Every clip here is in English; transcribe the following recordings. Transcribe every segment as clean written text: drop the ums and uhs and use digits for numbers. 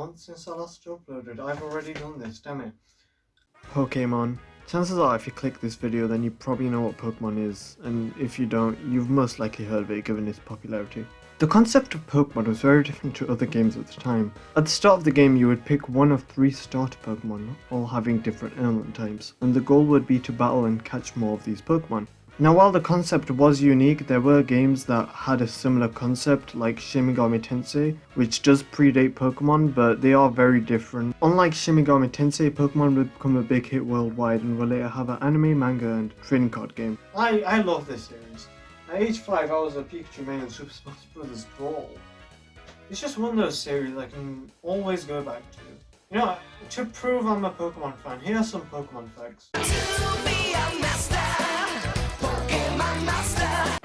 month since I last uploaded. I've already done this, damn it. Pokémon. Chances are if you click this video then you probably know what Pokemon is, and if you don't, you've most likely heard of it given its popularity. The concept of Pokemon was very different to other games at the time. At the start of the game you would pick one of 3 starter Pokemon, all having different element types, and the goal would be to battle and catch more of these Pokemon. Now while the concept was unique, there were games that had a similar concept like Shin Megami Tensei, which does predate Pokemon, but they are very different. Unlike Shin Megami Tensei, Pokemon would become a big hit worldwide and will later have an anime, manga and trading card game. I love this series. At age 5 I was a Pikachu main in Super Smash Bros. Brawl. It's just one of those series I can always go back to. You know, to prove I'm a Pokemon fan, here are some Pokemon facts.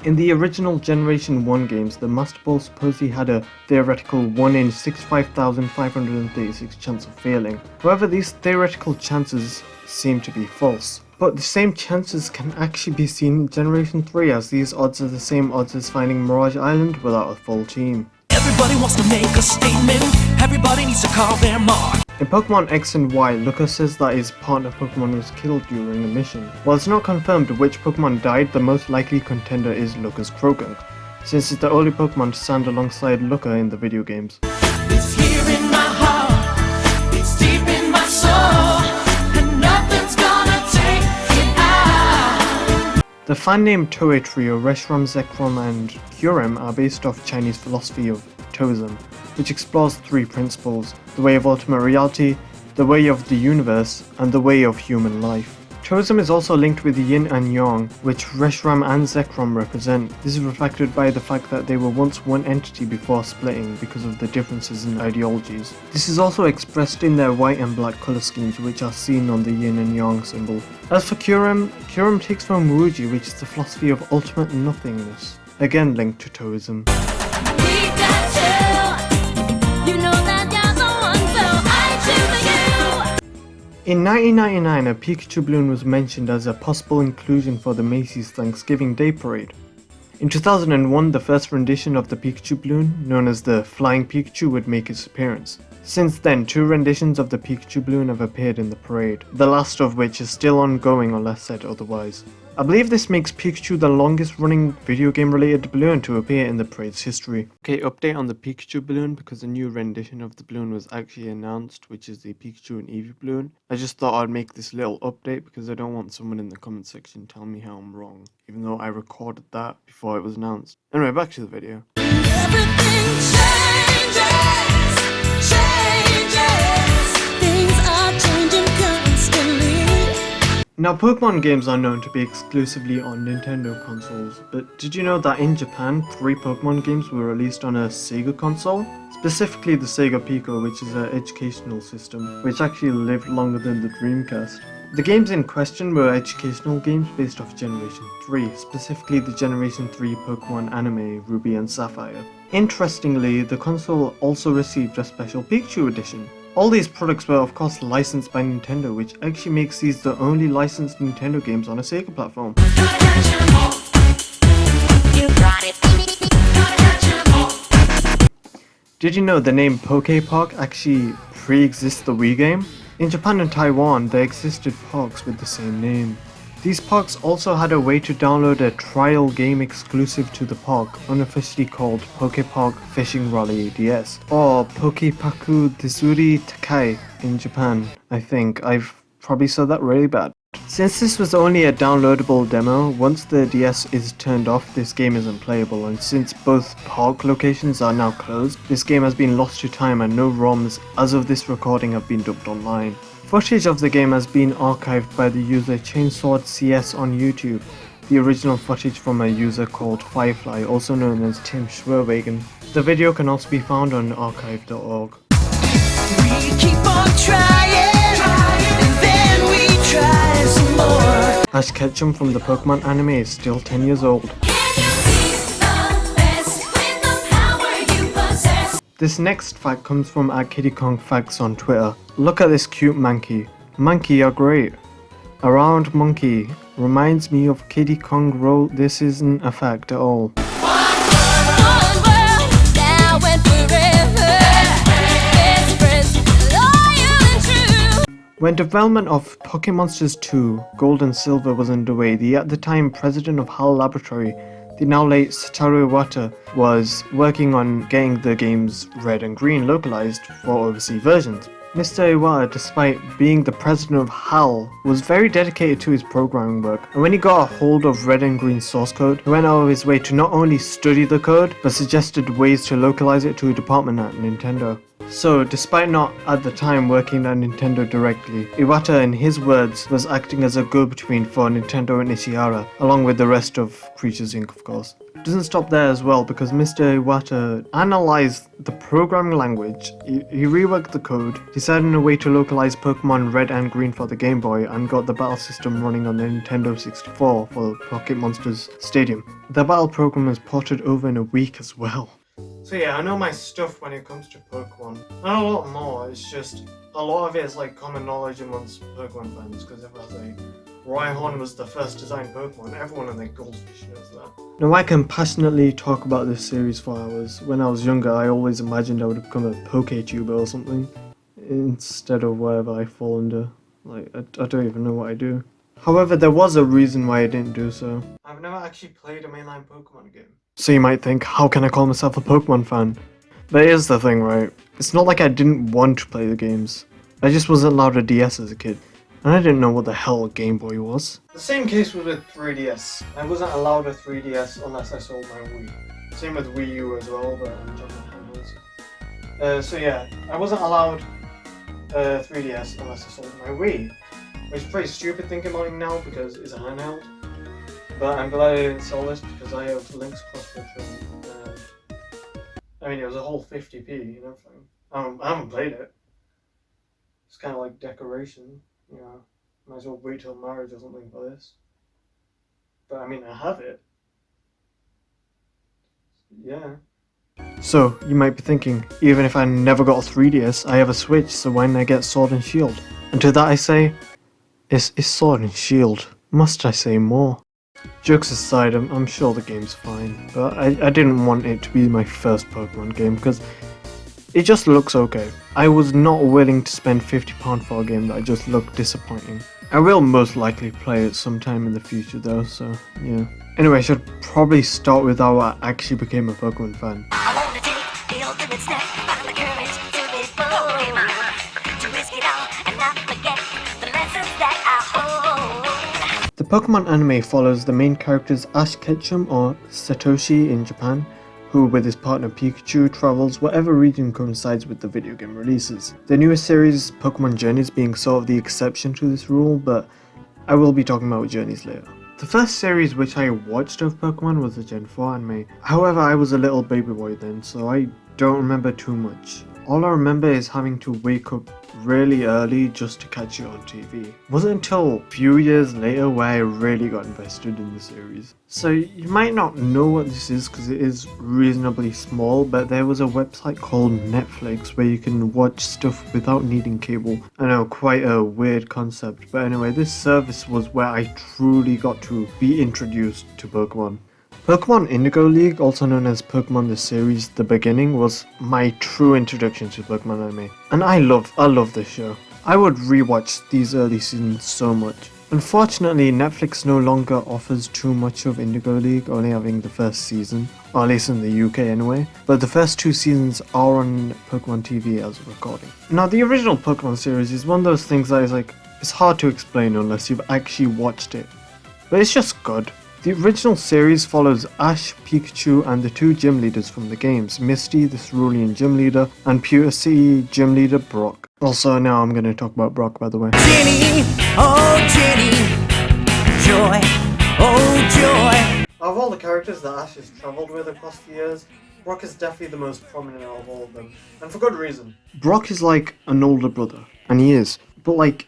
In the original Generation 1 games, the Master Ball supposedly had a theoretical 1 in 65,536 chance of failing. However, these theoretical chances seem to be false. But the same chances can actually be seen in Generation 3, as these odds are the same odds as finding Mirage Island without a full team. Everybody wants to make a statement, everybody needs to call their mark. In Pokemon X and Y, Lucas says that his partner Pokemon was killed during a mission. While it's not confirmed which Pokemon died, the most likely contender is Lucas Croagunk, since it's the only Pokemon to stand alongside Luca in the video games. It's here in my heart, it's deep in my soul, and nothing's gonna take it out. The fan-named Toei trio Reshiram, Zekrom and Kyurem are based off Chinese philosophy of Taoism, which explores 3 principles: the way of ultimate reality, the way of the universe, and the way of human life. Taoism is also linked with the yin and yang, which Reshiram and Zekrom represent. This is reflected by the fact that they were once one entity before splitting because of the differences in ideologies. This is also expressed in their white and black colour schemes, which are seen on the yin and yang symbol. As for Kyurem takes from Wuji, which is the philosophy of ultimate nothingness, again linked to Taoism. In 1999, a Pikachu balloon was mentioned as a possible inclusion for the Macy's Thanksgiving Day Parade. In 2001, the first rendition of the Pikachu balloon, known as the Flying Pikachu, would make its appearance. Since then, 2 renditions of the Pikachu balloon have appeared in the parade, the last of which is still ongoing unless said otherwise. I believe this makes Pikachu the longest running video game related balloon to appear in the parade's history. Okay, update on the Pikachu balloon, because a new rendition of the balloon was actually announced, which is the Pikachu and Eevee balloon. I just thought I'd make this little update because I don't want someone in the comment section telling me how I'm wrong, even though I recorded that before it was announced. Anyway, back to the video. Everything changes. Things are changing constantly. Now, Pokemon games are known to be exclusively on Nintendo consoles, but did you know that in Japan, 3 Pokemon games were released on a Sega console? Specifically the Sega Pico, which is an educational system, which actually lived longer than the Dreamcast. The games in question were educational games based off Generation 3, specifically the Generation 3 Pokemon anime Ruby and Sapphire. Interestingly, the console also received a special Pikachu edition. All these products were of course licensed by Nintendo, which actually makes these the only licensed Nintendo games on a Sega platform. Did you know the name Poké Park actually pre-exists the Wii game? In Japan and Taiwan, there existed parks with the same name. These parks also had a way to download a trial game exclusive to the park, unofficially called Poké Park Fishing Rally DS, or Pokepaku Desuri Takai in Japan. I think I've probably said that really bad. Since this was only a downloadable demo, once the DS is turned off, this game is unplayable, and since both park locations are now closed, this game has been lost to time and no ROMs as of this recording have been dumped online. Footage of the game has been archived by the user Chainsword CS on YouTube, the original footage from a user called Firefly, also known as Tim Schwerwegen. The video can also be found on archive.org. We keep on trying, and then we try some more. Ash Ketchum from the Pokemon anime is still 10 years old. This next fact comes from @KiddyKongFacts on Twitter. Look at this cute Mankey. Mankey are great. Around Monkey reminds me of Kiddy Kong wrote this isn't a fact at all. One world, now and forever. Best friends When development of Pokémon Monsters 2 Gold and Silver was underway, the at the time president of HAL Laboratory, the now late Satoru Iwata, was working on getting the games Red and Green localized for overseas versions. Mr. Iwata, despite being the president of HAL, was very dedicated to his programming work, and when he got a hold of Red and Green source code, he went out of his way to not only study the code, but suggested ways to localize it to a department at Nintendo. So, despite not at the time working at Nintendo directly, Iwata, in his words, was acting as a go-between for Nintendo and Ishihara, along with the rest of Creatures Inc. of course. It doesn't stop there as well, because Mr. Iwata analyzed the programming language, he reworked the code, decided on a way to localize Pokemon Red and Green for the Game Boy, and got the battle system running on the Nintendo 64 for Pocket Monsters Stadium. The battle program was ported over in a week as well. So yeah, I know my stuff when it comes to Pokemon. Not a lot more, it's just a lot of it is like common knowledge amongst Pokemon fans, because if I say Rhyhorn was the first designed Pokemon, everyone in their goldfish knows that. Now I can passionately talk about this series for hours. When I was younger, I always imagined I would become a PokeTuber or something, instead of whatever I fall under. Like, I don't even know what I do. However, there was a reason why I didn't do so. I've never actually played a mainline Pokemon game. So you might think, how can I call myself a Pokemon fan? But here's the thing, right? It's not like I didn't want to play the games. I just wasn't allowed a DS as a kid. And I didn't know what the hell a Game Boy was. The same case was with 3DS. I wasn't allowed a 3DS unless I sold my Wii. Same with Wii U as well, but I'm talking handhelds. So yeah, I wasn't allowed a 3DS unless I sold my Wii. Which is pretty stupid thinking about it now because it's a handheld. But I'm glad I didn't sell this because I have Link's Cross Country. I mean, it was a whole 50p and everything. I haven't played it. It's kind of like decoration, you know. Might as well wait till marriage or something for this. But I mean, I have it. Yeah. So, you might be thinking, even if I never got a 3DS, I have a Switch, so why didn't I get Sword and Shield? And to that I say, it's Sword and Shield. Must I say more? Jokes aside, I'm sure the game's fine, but I didn't want it to be my first Pokemon game because it just looks okay. I was not willing to spend £50 for a game that just looked disappointing. I will most likely play it sometime in the future though, so yeah. Anyway, I should probably start with how I actually became a Pokemon fan. I wanna take the ultimate step, find the courage to be bold, to risk it all and not forget the lessons that I hold. The Pokemon anime follows the main characters Ash Ketchum, or Satoshi in Japan, who with his partner Pikachu travels whatever region coincides with the video game releases. The newest series, Pokemon Journeys, being sort of the exception to this rule, but I will be talking about Journeys later. The first series which I watched of Pokemon was the Gen 4 anime. However, I was a little baby boy then, so I don't remember too much. All I remember is having to wake up really early just to catch it on TV. It wasn't until a few years later where I really got invested in the series. So you might not know what this is because it is reasonably small, but there was a website called Netflix where you can watch stuff without needing cable. I know, quite a weird concept, but anyway, this service was where I truly got to be introduced to Pokemon. Pokemon Indigo League, also known as Pokemon the Series The Beginning, was my true introduction to Pokemon anime. And I love this show. I would rewatch these early seasons so much. Unfortunately, Netflix no longer offers too much of Indigo League, only having the first season, or at least in the UK anyway, but the first two seasons are on Pokemon TV as a recording. Now, the original Pokemon series is one of those things that is like, it's hard to explain unless you've actually watched it. But it's just good. The original series follows Ash, Pikachu, and the two gym leaders from the games, Misty, the Cerulean gym leader, and Pewter City gym leader Brock. Also, now I'm going to talk about Brock, by the way. Jenny, oh Jenny, joy, oh joy. Of all the characters that Ash has travelled with across the years, Brock is definitely the most prominent out of all of them, and for good reason. Brock is like an older brother, and he is, but like,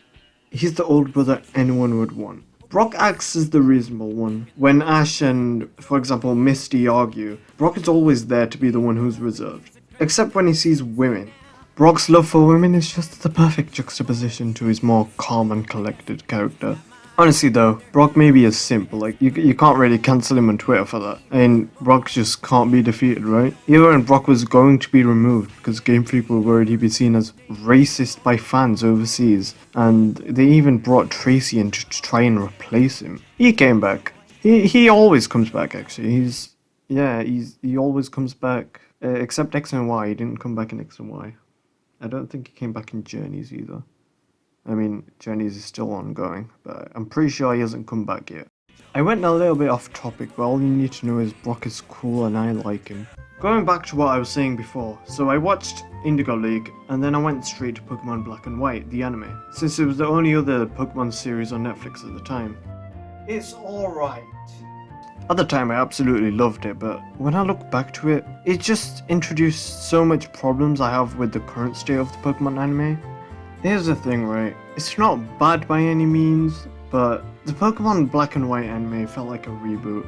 he's the older brother anyone would want. Brock acts as the reasonable one. When Ash and, for example, Misty argue, Brock is always there to be the one who's reserved. Except when he sees women. Brock's love for women is just the perfect juxtaposition to his more calm and collected character. Honestly though, Brock maybe is simple, like you can't really cancel him on Twitter for that. And Brock just can't be defeated, right? Even when Brock was going to be removed because Game Freak were worried he'd be seen as racist by fans overseas, and they even brought Tracy in to try and replace him. He came back. He always comes back actually. He always comes back. Except X and Y, he didn't come back in X and Y. I don't think he came back in Journeys either. I mean, Journeys is still ongoing, but I'm pretty sure he hasn't come back yet. I went a little bit off topic, but all you need to know is Brock is cool and I like him. Going back to what I was saying before, so I watched Indigo League, and then I went straight to Pokemon Black and White, the anime, since it was the only other Pokemon series on Netflix at the time. It's alright. At the time I absolutely loved it, but when I look back to it, it just introduced so much problems I have with the current state of the Pokemon anime. Here's the thing, right? It's not bad by any means, but the Pokemon Black and White anime felt like a reboot.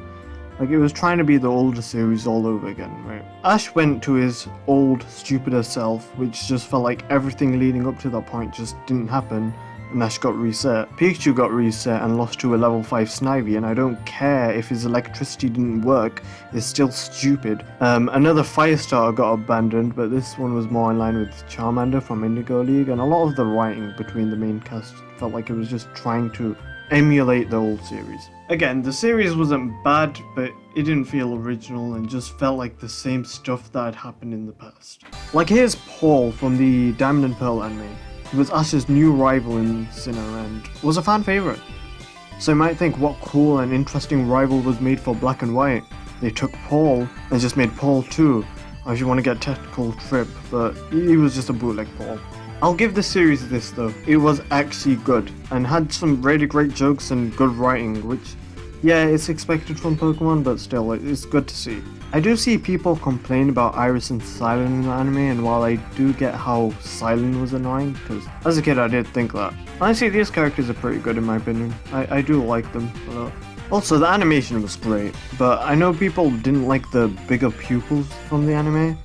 Like it was trying to be the older series all over again, right? Ash went to his old, stupider self, which just felt like everything leading up to that point just didn't happen, and Ash got reset. Pikachu got reset and lost to a level 5 Snivy, and I don't care if his electricity didn't work, it's still stupid. Another Firestarter got abandoned, but this one was more in line with Charmander from Indigo League, and a lot of the writing between the main cast felt like it was just trying to emulate the old series. Again, the series wasn't bad, but it didn't feel original and just felt like the same stuff that had happened in the past. Like here's Paul from the Diamond and Pearl anime. He was Ash's new rival in Sinnoh and was a fan favourite. So you might think what cool and interesting rival was made for Black and White. They took Paul and just made Paul 2, or if you want to get technical, Trip, but he was just a bootleg Paul. I'll give the series this though, it was actually good and had some really great jokes and good writing, which yeah, it's expected from Pokemon, but still, it's good to see. I do see people complain about Iris and Silent in the anime, and while I do get how Silent was annoying, because as a kid I did think that. Honestly, these characters are pretty good in my opinion. I do like them a lot. Also, the animation was great, but I know people didn't like the bigger pupils from the anime.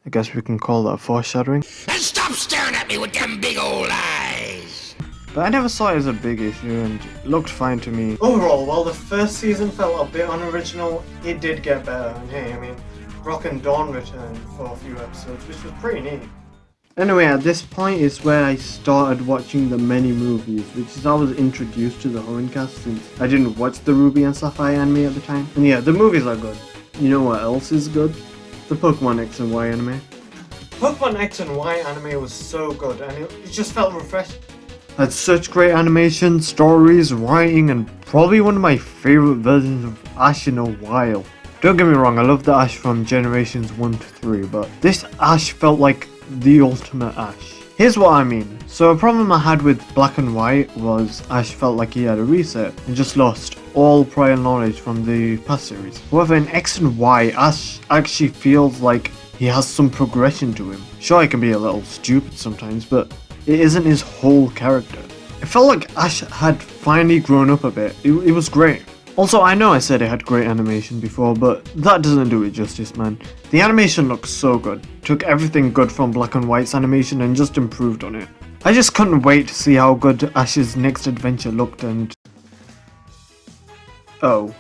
I guess we can call that foreshadowing. And stop staring at me with them big old eyes! But I never saw it as a big issue and it looked fine to me. Overall, while the first season felt a bit unoriginal, it did get better. And hey, I mean, Brock and Dawn returned for a few episodes, which was pretty neat. Anyway, at this point is where I started watching the many movies, which is how I was introduced to the Hoenn cast since I didn't watch the Ruby and Sapphire anime at the time. And yeah, the movies are good. You know what else is good? The Pokemon X and Y anime. Pokemon X and Y anime was so good, and it just felt refreshing. Had such great animation, stories, writing, and probably one of my favourite versions of Ash in a while. Don't get me wrong, I love the Ash from Generations 1 to 3, but this Ash felt like the ultimate Ash. Here's what I mean. So a problem I had with Black and White was Ash felt like he had a reset and just lost all prior knowledge from the past series. However, in X and Y, Ash actually feels like he has some progression to him. Sure, he can be a little stupid sometimes, but it isn't his whole character. It felt like Ash had finally grown up a bit. It was great. Also, I know I said it had great animation before, but that doesn't do it justice, man. The animation looks so good. Took everything good from Black and White's animation and just improved on it. I just couldn't wait to see how good Ash's next adventure looked and... oh.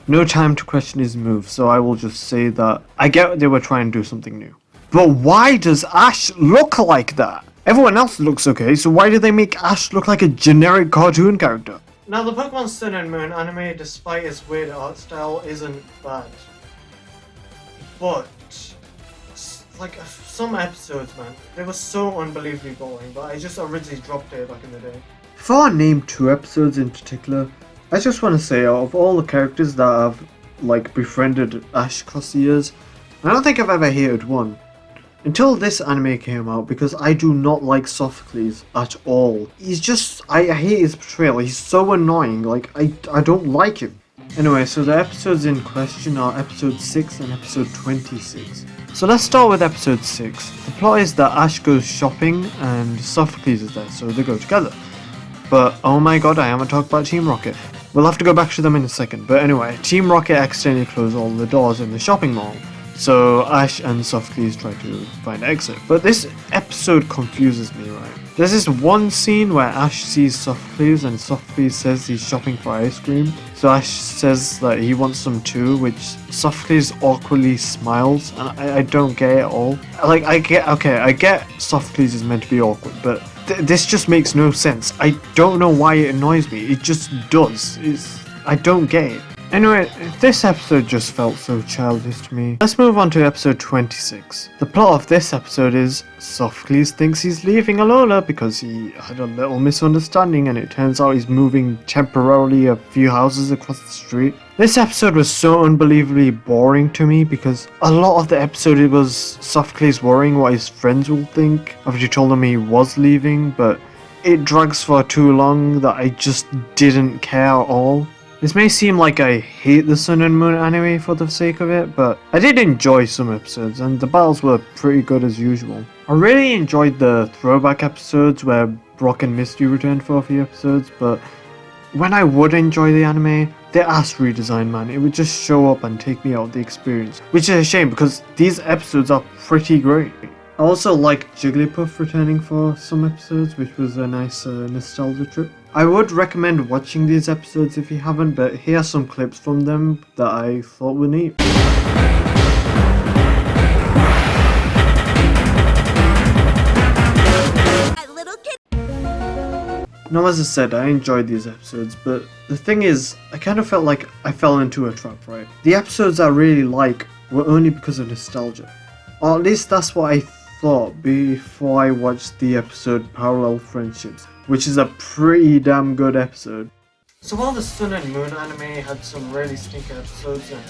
No time to question his moves, so I will just say that I get they were trying to do something new. But why does Ash look like that? Everyone else looks okay, so why did they make Ash look like a generic cartoon character? Now, the Pokemon Sun and Moon anime, despite its weird art style, isn't bad. But, like, some episodes, man, they were so unbelievably boring, but I just originally dropped it back in the day. Before I name 2 episodes in particular, I just want to say out of all the characters that have, like, befriended Ash across the years, I don't think I've ever hated one. Until this anime came out, because I do not like Sophocles at all. He's just, I hate his portrayal, he's so annoying, like, I don't like him. Anyway, so the episodes in question are episode 6 and episode 26. So let's start with episode 6. The plot is that Ash goes shopping and Sophocles is there, so they go together. But, oh my god, I haven't talked about Team Rocket. We'll have to go back to them in a second, but anyway, Team Rocket accidentally closed all the doors in the shopping mall. So Ash and Softkeys try to find exit. But this episode confuses me, right? There's this one scene where Ash sees Softkeys and Softkeys says he's shopping for ice cream. So Ash says that he wants some too, which Softkeys awkwardly smiles, and I don't get it at all. Like, I get Softkeys is meant to be awkward, but this just makes no sense. I don't know why it annoys me. It just does. I don't get it. Anyway, this episode just felt so childish to me. Let's move on to episode 26. The plot of this episode is Softkeys thinks he's leaving Alola because he had a little misunderstanding and it turns out he's moving temporarily a few houses across the street. This episode was so unbelievably boring to me because a lot of the episode it was Softkeys worrying what his friends will think after he told them he was leaving, but it drags for too long that I just didn't care at all. This may seem like I hate the Sun and Moon anime for the sake of it, but I did enjoy some episodes and the battles were pretty good as usual. I really enjoyed the throwback episodes where Brock and Misty returned for a few episodes, but when I would enjoy the anime, the ass redesign, man, it would just show up and take me out of the experience, which is a shame because these episodes are pretty great. I also liked Jigglypuff returning for some episodes, which was a nice nostalgia trip. I would recommend watching these episodes if you haven't, but here are some clips from them that I thought were neat. Now, as I said, I enjoyed these episodes, but the thing is, I kind of felt like I fell into a trap, right? The episodes I really like were only because of nostalgia. Or at least that's what I thought before I watched the episode Parallel Friendships, which is a pretty damn good episode. So while the Sun and Moon anime had some really stinky episodes and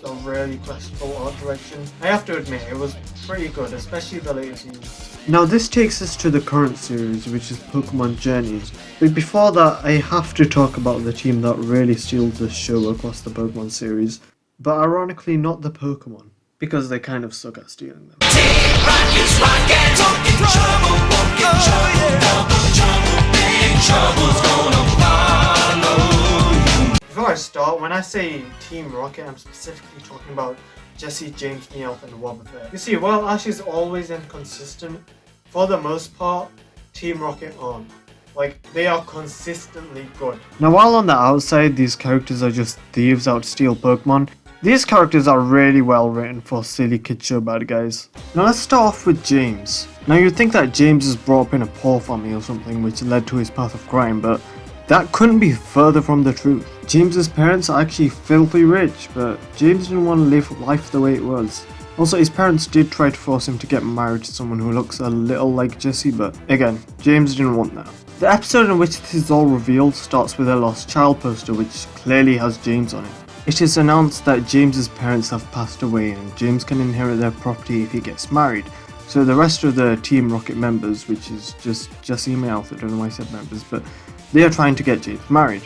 a really questionable art direction, I have to admit it was pretty good, especially the later seasons. Now this takes us to the current series, which is Pokemon Journeys, but before that I have to talk about the team that really steals the show across the Pokemon series, but ironically not the Pokemon, because they kind of suck at stealing them. Before I start, when I say Team Rocket, I'm specifically talking about Jesse, James, Meowth, and Wobbuffet. You see, while Ash is always inconsistent, for the most part, Team Rocket aren't. Like, they are consistently good. Now while on the outside these characters are just thieves out to steal Pokemon, these characters are really well written for silly kid show bad guys. Now let's start off with James. Now you'd think that James is brought up in a poor family or something which led to his path of crime, but that couldn't be further from the truth. James's parents are actually filthy rich, but James didn't want to live life the way it was. Also, his parents did try to force him to get married to someone who looks a little like Jesse, but again, James didn't want that. The episode in which this is all revealed starts with a lost child poster which clearly has James on it. It is announced that James's parents have passed away and James can inherit their property if he gets married. So the rest of the Team Rocket members, which is just Jesse and Meowth, I don't know why I said members, but they are trying to get James married.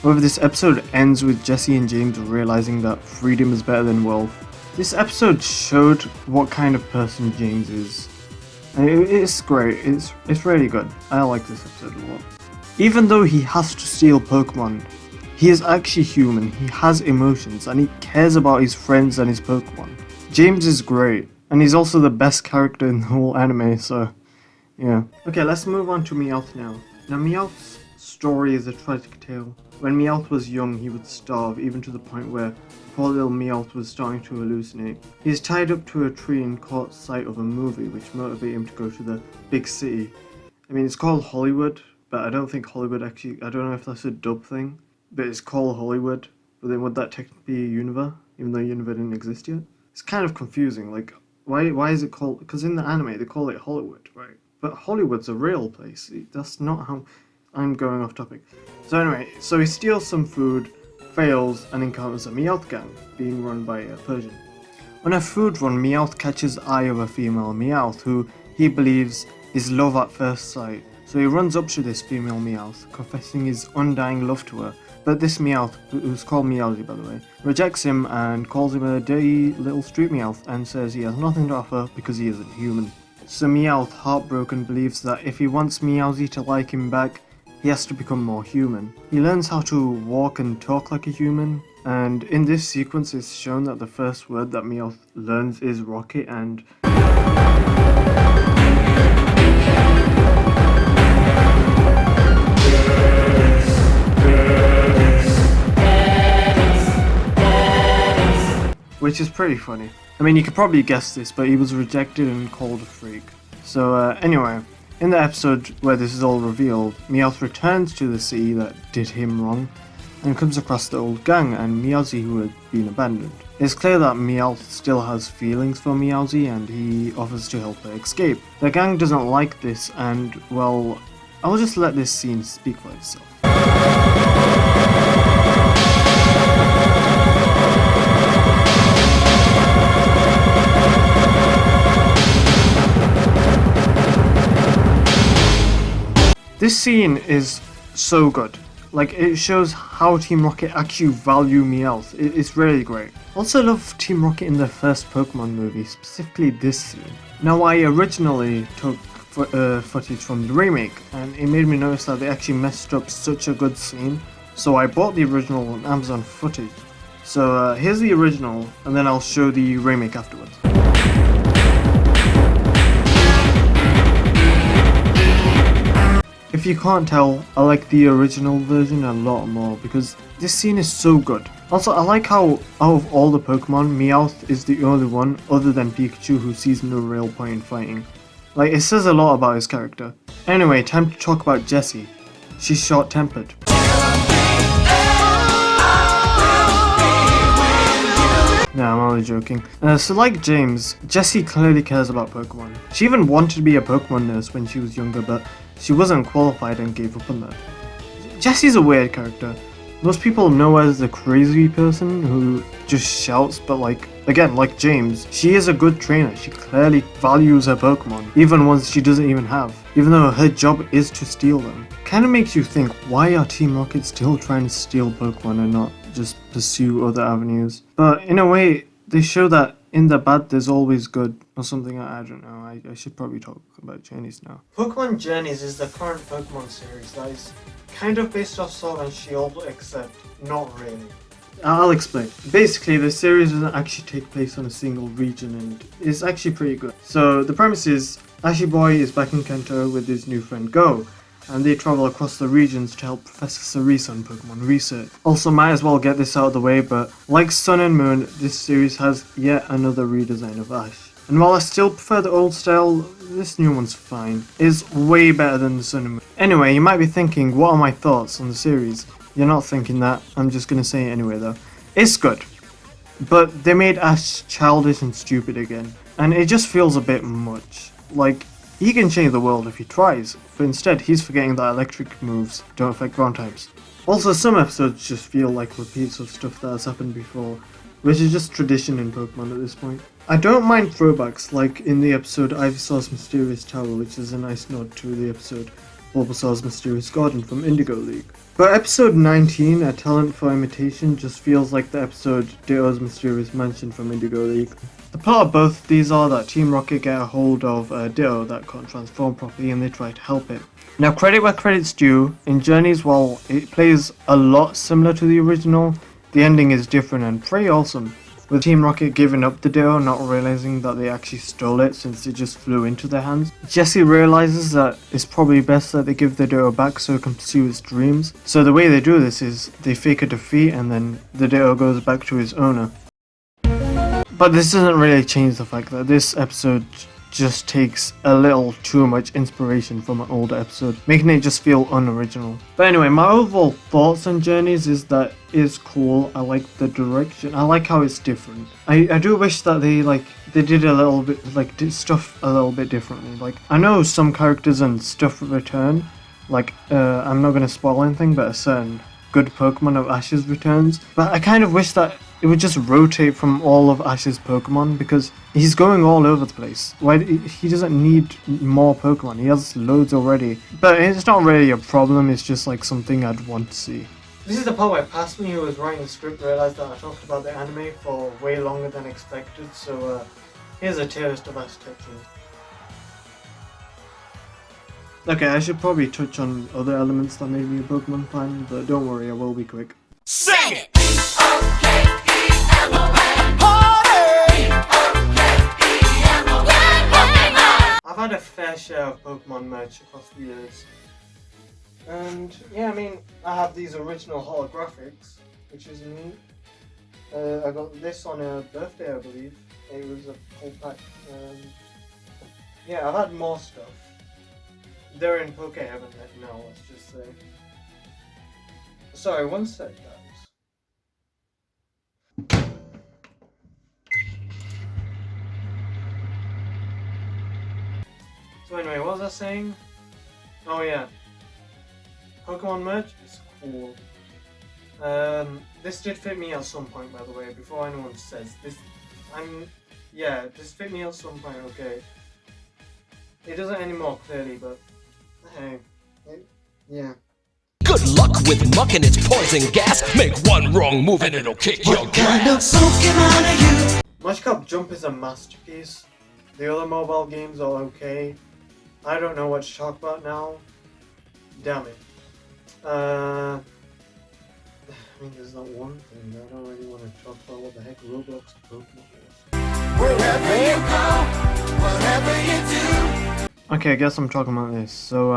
However, this episode ends with Jesse and James realizing that freedom is better than wealth. This episode showed what kind of person James is. And it's great, it's really good. I like this episode a lot. Even though he has to steal Pokemon, he is actually human, he has emotions, and he cares about his friends and his Pokemon. James is great, and he's also the best character in the whole anime, so yeah. Okay, let's move on to Meowth now. Now Meowth's story is a tragic tale. When Meowth was young, he would starve, even to the point where poor little Meowth was starting to hallucinate. He is tied up to a tree and caught sight of a movie which motivated him to go to the big city. I mean, it's called Hollywood, but I don't think Hollywood actually, I don't know if that's a dub thing, but it's called Hollywood, but then would that technically be Unova, even though Unova didn't exist yet? It's kind of confusing, like, why is it called, because in the anime they call it Hollywood, right? But Hollywood's a real place, that's not how, I'm going off topic. So anyway, so he steals some food, fails, and encounters a Meowth gang, being run by a Persian. On a food run, Meowth catches the eye of a female Meowth, who he believes is love at first sight. So he runs up to this female Meowth, confessing his undying love to her. But this Meowth, who's called Meowsy by the way, rejects him and calls him a dirty little street Meowth and says he has nothing to offer because he isn't human. So Meowth, heartbroken, believes that if he wants Meowsy to like him back, he has to become more human. He learns how to walk and talk like a human, And in this sequence, it's shown that the first word that Meowth learns is rocket, and which is pretty funny. I mean, you could probably guess this, but he was rejected and called a freak. So anyway, in the episode where this is all revealed, Meowth returns to the city that did him wrong and comes across the old gang and Meowsy who had been abandoned. It's clear that Meowth still has feelings for Meowsy and he offers to help her escape. The gang doesn't like this and, well, I'll just let this scene speak for itself. This scene is so good. Like, it shows how Team Rocket actually value Meowth. It's really great. Also love Team Rocket in their first Pokemon movie, specifically this scene. Now, I originally took footage from the remake, and it made me notice that they actually messed up such a good scene, so I bought the original on Amazon footage. So here's the original, and then I'll show the remake afterwards. If you can't tell, I like the original version a lot more because this scene is so good. Also, I like how out of all the Pokemon, Meowth is the only one other than Pikachu who sees no real point in fighting. Like, it says a lot about his character. Anyway, time to talk about Jessie. She's short-tempered. No, I'm only joking. So like James, Jessie clearly cares about Pokemon. She even wanted to be a Pokemon nurse when she was younger, but she wasn't qualified and gave up on that. Jessie's a weird character. Most people know her as the crazy person who just shouts, but like James, she is a good trainer. She clearly values her Pokemon, even ones she doesn't even have, even though her job is to steal them. Kinda makes you think, why are Team Rocket still trying to steal Pokemon and not just pursue other avenues? But in a way, they show that in the bad there's always good, or something. I don't know. I should probably talk about Journeys now. Pokemon Journeys is the current Pokemon series that is kind of based off Sword and Shield, except not really. I'll explain. Basically, the series doesn't actually take place on a single region, and it's actually pretty good. So the premise is, Ashy Boy is back in Kanto with his new friend Go, and they travel across the regions to help Professor Cerise on Pokemon research. Also, might as well get this out of the way, but like Sun and Moon, this series has yet another redesign of Ash. And while I still prefer the old style, this new one's fine. It's way better than the Sun and Moon. Anyway, you might be thinking, what are my thoughts on the series? You're not thinking that, I'm just gonna say it anyway though. It's good, but they made Ash childish and stupid again, and it just feels a bit much. Like, he can change the world if he tries, but instead he's forgetting that electric moves don't affect ground types. Also, some episodes just feel like repeats of stuff that has happened before, which is just tradition in Pokemon at this point. I don't mind throwbacks, like in the episode Ivysaur's Mysterious Tower, which is a nice nod to the episode Bulbasaur's Mysterious Garden from Indigo League. But episode 19, A Talent for Imitation, just feels like the episode Ditto's Mysterious Mansion from Indigo League. The plot of both these are that Team Rocket get a hold of Ditto that can't transform properly and they try to help it. Now, credit where credit's due, in Journeys, while it plays a lot similar to the original, the ending is different and pretty awesome, with Team Rocket giving up the Ditto, not realizing that they actually stole it since it just flew into their hands. Jessie realizes that it's probably best that they give the Ditto back so it can pursue its dreams. So the way they do this is they fake a defeat and then the Ditto goes back to its owner. But this doesn't really change the fact that this episode just takes a little too much inspiration from an older episode, making it just feel unoriginal. But anyway, my overall thoughts on Journeys is that it's cool. I like the direction. I like how it's different. I do wish that they did a little bit, did stuff a little bit differently. Like, I know some characters and stuff return. Like, I'm not gonna spoil anything, but a certain good Pokemon of Ash's returns. But I kind of wish that it would just rotate from all of Ash's Pokemon because he's going all over the place. He doesn't need more Pokemon, he has loads already. But it's not really a problem, it's just like something I'd want to see. This is the part where past me who was writing the script realised that I talked about the anime for way longer than expected, so here's a tier list of Ash touches. Okay, I should probably touch on other elements that made me a Pokemon fan, but don't worry, I will be quick. Sing it! a fair share of Pokemon merch across the years. And yeah, I mean, I have these original holographics, which is neat. I got this on a birthday, I believe. It was a full pack. Yeah, I've had more stuff. They're in Poke Heaven now, let's just say. Sorry, one sec, guys. So anyway, what was I saying? Oh yeah. Pokemon merch is cool. This did fit me at some point, by the way, before anyone says this. This fit me at some point, okay. It doesn't anymore, clearly, but hey, yeah. Good luck with muck and its poison gas. Make one wrong move and it'll kick your grass. Pokemon are you? Magikarp Jump is a masterpiece. The other mobile games are okay. I don't know what to talk about now. Damn it. I mean, there's not one thing. I don't really want to talk about what the heck Roblox Pokemon is. Wherever you go, whatever you do. Okay, I guess I'm talking about this. So,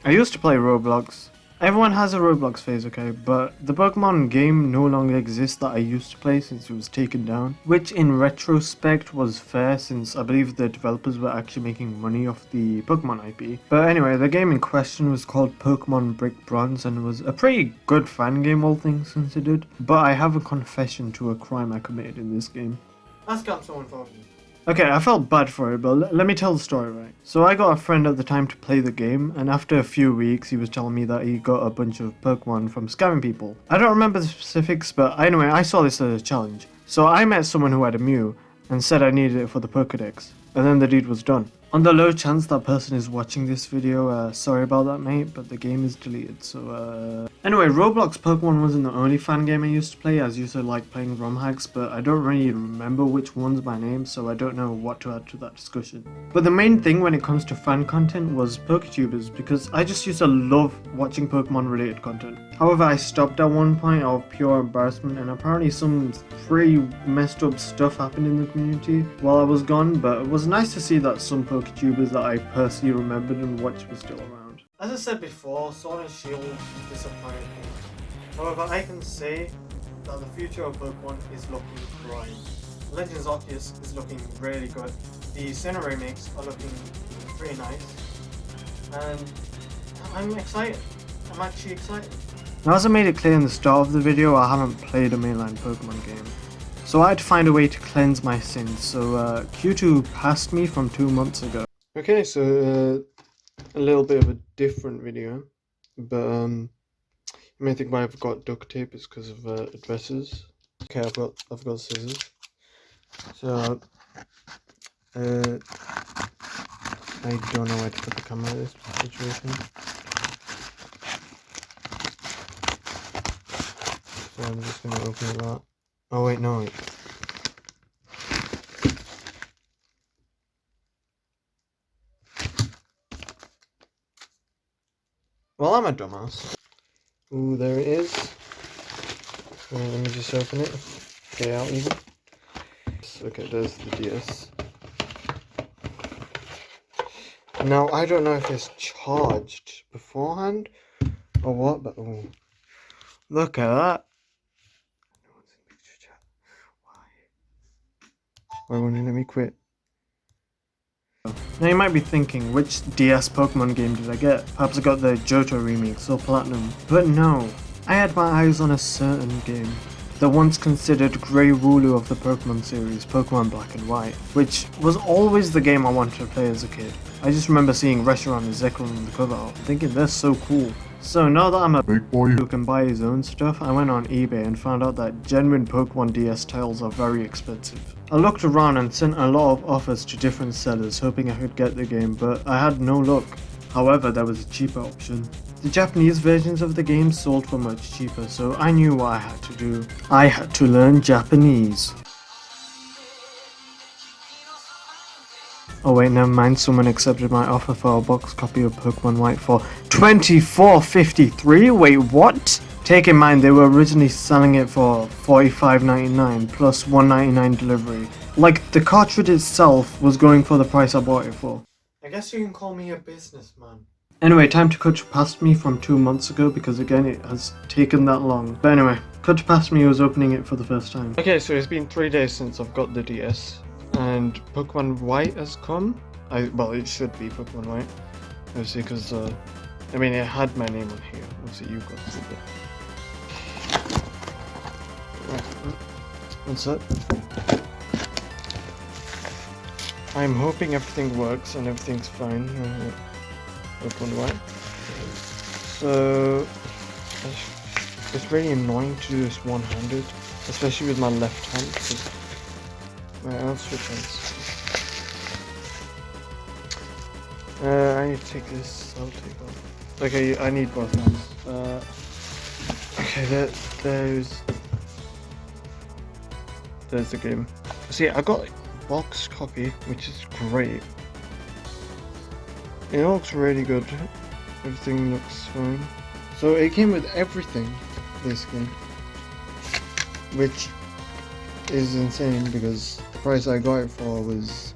I used to play Roblox. Everyone has a Roblox phase, okay, but the Pokemon game no longer exists that I used to play since it was taken down, which in retrospect was fair since I believe the developers were actually making money off the Pokemon IP. But anyway, the game in question was called Pokemon Brick Bronze and was a pretty good fan game, all things considered, but I have a confession to a crime I committed in this game. Ask up someone for me. Okay, I felt bad for it, but let me tell the story, right? So I got a friend at the time to play the game, and after a few weeks, he was telling me that he got a bunch of Pokemon from scamming people. I don't remember the specifics, but anyway, I saw this as a challenge. So I met someone who had a Mew, and said I needed it for the Pokedex, and then the deed was done. On the low chance that person is watching this video, sorry about that, mate, but the game is deleted, so Anyway, Roblox Pokemon wasn't the only fan game I used to play, as I used to like playing ROM hacks, but I don't really remember which one's by name, so I don't know what to add to that discussion. But the main thing when it comes to fan content was PokeTubers, because I just used to love watching Pokemon related content. However, I stopped at one point out of pure embarrassment, and apparently some pretty messed up stuff happened in the community while I was gone, but it was nice to see that some PokeTubers that I personally remembered and watched were still around. As I said before, Sword and Shield disappointed me. However, I can say that the future of Pokemon is looking bright. Legends Arceus is looking really good. The Sinnoh remakes are looking pretty nice. And I'm excited. I'm actually excited. Now, as I made it clear in the start of the video, I haven't played a mainline Pokemon game. So I had to find a way to cleanse my sins, so Q2 passed me from 2 months ago. Okay, so a little bit of a different video, but you may think why I've got duct tape is because of addresses. Okay, I've got scissors. So I don't know where to put the camera in this situation. So I'm just gonna open it up. Oh wait, no. Wait. Well, I'm a dumbass. Ooh, there it is. Let me just open it. Get out even. Okay, there's the DS. Now, I don't know if it's charged beforehand or what, but oh, look at that. No one's in picture chat. Why won't you let me quit? Now you might be thinking, which DS Pokemon game did I get? Perhaps I got the Johto remix or Platinum. But no, I had my eyes on a certain game. The once considered grey ruler of the Pokemon series, Pokemon Black and White, which was always the game I wanted to play as a kid. I just remember seeing Reshiram and Zekrom on the cover art, thinking they're so cool. So now that I'm a big boy who can buy his own stuff, I went on eBay and found out that genuine Pokemon DS tiles are very expensive. I looked around and sent a lot of offers to different sellers hoping I could get the game, but I had no luck. However, there was a cheaper option. The Japanese versions of the game sold for much cheaper, so I knew what I had to do. I had to learn Japanese. Oh wait, never mind, someone accepted my offer for a box copy of Pokemon White for $24.53? Wait, what? Take in mind they were originally selling it for $45.99 plus $1.99 delivery. Like, the cartridge itself was going for the price I bought it for. I guess you can call me a businessman. Anyway, time to cut past me from 2 months ago because again it has taken that long. But anyway, cut past me was opening it for the first time. Okay, so it's been 3 days since I've got the DS and Pokemon White has come. Well, it should be Pokemon White, obviously, because I mean it had my name on here. Obviously, you got it. Right, what's that? I'm hoping everything works and everything's fine. Pokemon White. So it's really annoying to do this one-handed, especially with my left hand. Right, I'll switch hands. I need to take this. I'll take off. Okay, I need both hands. Okay, there's the game. See, I got a box copy, which is great. It looks really good. Everything looks fine. So it came with everything, basically, which is insane because the price I got it for was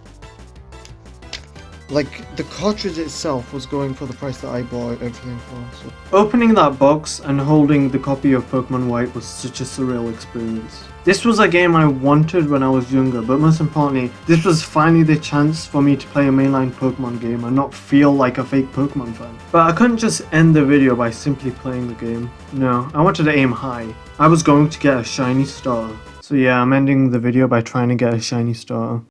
like the cartridge itself was going for the price that I bought everything for. So opening that box and holding the copy of Pokemon White was such a surreal experience. This was a game I wanted when I was younger, but most importantly, this was finally the chance for me to play a mainline Pokemon game and not feel like a fake Pokemon fan. But I couldn't just end the video by simply playing the game. No, I wanted to aim high. I was going to get a shiny star. So yeah, I'm ending the video by trying to get a shiny star.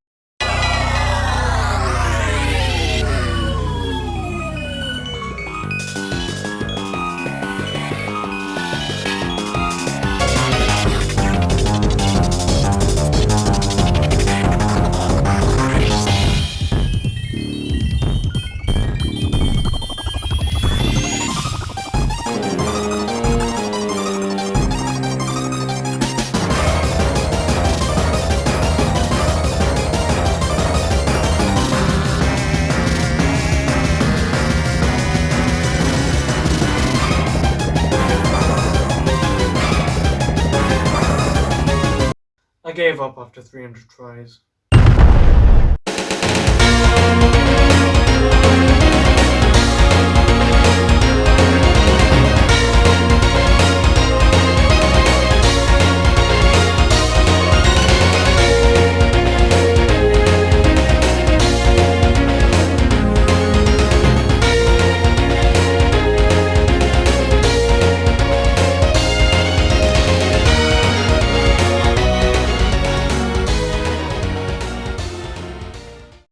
I gave up after 300 tries.